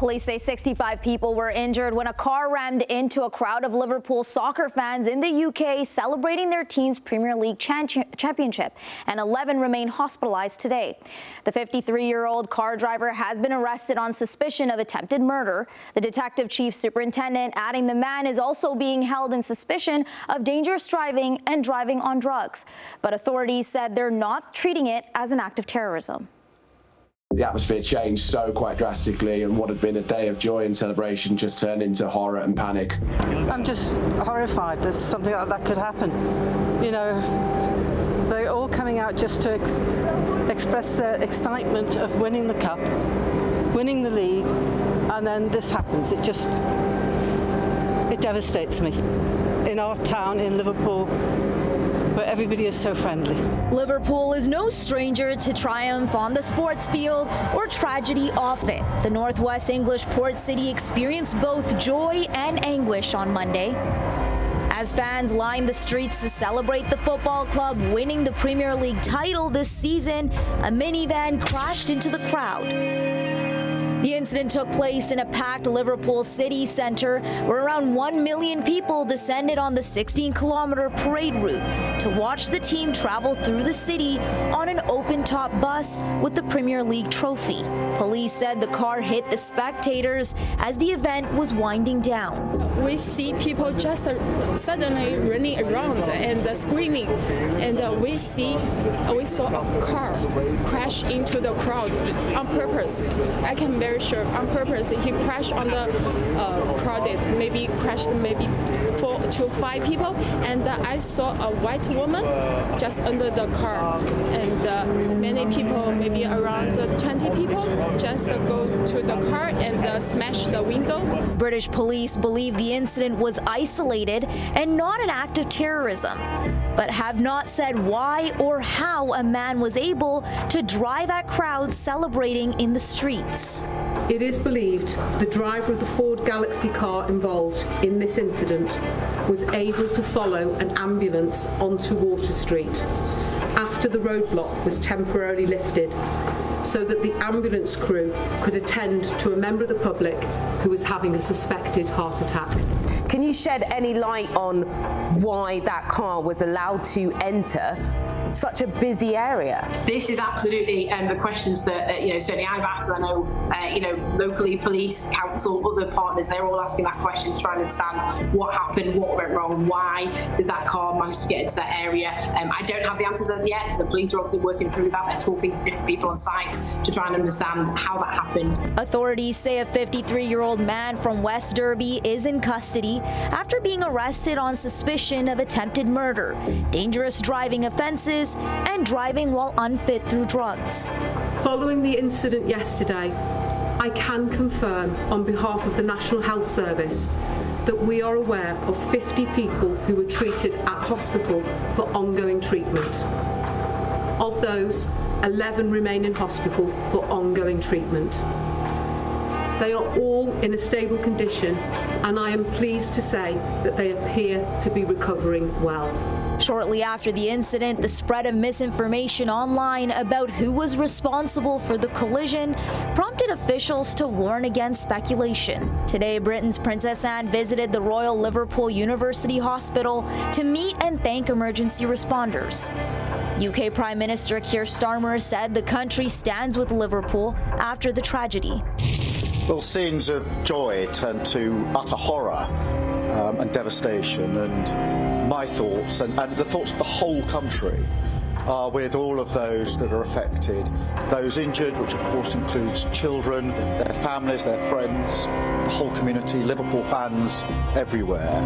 Police say 65 people were injured when a car rammed into a crowd of Liverpool soccer fans in the UK celebrating their team's Premier League championship, and 11 remain hospitalized today. The 53-year-old car driver has been arrested on suspicion of attempted murder. The detective chief superintendent adding the man is also being held in suspicion of dangerous driving and driving on drugs. But authorities said they're not treating it as an act of terrorism. The atmosphere changed so quite drastically, and what had been a day of joy and celebration just turned into horror and panic. I'm just horrified that something like that could happen. You know, they're all coming out just to express their excitement of winning the cup, winning the league, and then this happens. It devastates me. In our town, in Liverpool, where everybody is so friendly. Liverpool is no stranger to triumph on the sports field or tragedy off it. The northwest English port city experienced both joy and anguish on Monday. As fans lined the streets to celebrate the football club winning the Premier League title this season, a minivan crashed into the crowd. The incident took place in a packed Liverpool city centre where around 1 million people descended on the 16-kilometre parade route to watch the team travel through the city on an open-top bus with the Premier League trophy. Police said the car hit the spectators as the event was winding down. We see people just suddenly running around and screaming, and we saw a car crash into the crowd on purpose. I can very sure on purpose he crashed on the crowded, maybe 4 to 5 people, and I saw a white woman just under the car, and many people, maybe around 20 people, just go to the car and smash the window. British police believe the incident was isolated and not an act of terrorism, but have not said why or how a man was able to drive at crowds celebrating in the streets. It is believed the driver of the Ford Galaxy car involved in this incident was able to follow an ambulance onto Water Street after the roadblock was temporarily lifted, so that the ambulance crew could attend to a member of the public who was having a suspected heart attack. Can you shed any light on why that car was allowed to enter such a busy area? This is absolutely the questions that certainly I've asked. I know locally, police, council, other partners, they're all asking that question to try and understand what happened, what went wrong, why did that car manage to get into that area. I don't have the answers as yet. The police are obviously working through that. They're talking to different people on site to try and understand how that happened. Authorities say a 53-year-old man from West Derby is in custody after being arrested on suspicion of attempted murder, dangerous driving offenses, and driving while unfit through drugs. Following the incident yesterday, I can confirm on behalf of the National Health Service that we are aware of 50 people who were treated at hospital for ongoing treatment. Of those, 11 remain in hospital for ongoing treatment. They are all in a stable condition, and I am pleased to say that they appear to be recovering well. Shortly after the incident, the spread of misinformation online about who was responsible for the collision prompted officials to warn against speculation. Today, Britain's Princess Anne visited the Royal Liverpool University Hospital to meet and thank emergency responders. UK Prime Minister Keir Starmer said the country stands with Liverpool after the tragedy. Well, scenes of joy turned to utter horror and devastation, and my thoughts and the thoughts of the whole country are with all of those that are affected, those injured, which of course includes children, their families, their friends, the whole community, Liverpool fans everywhere.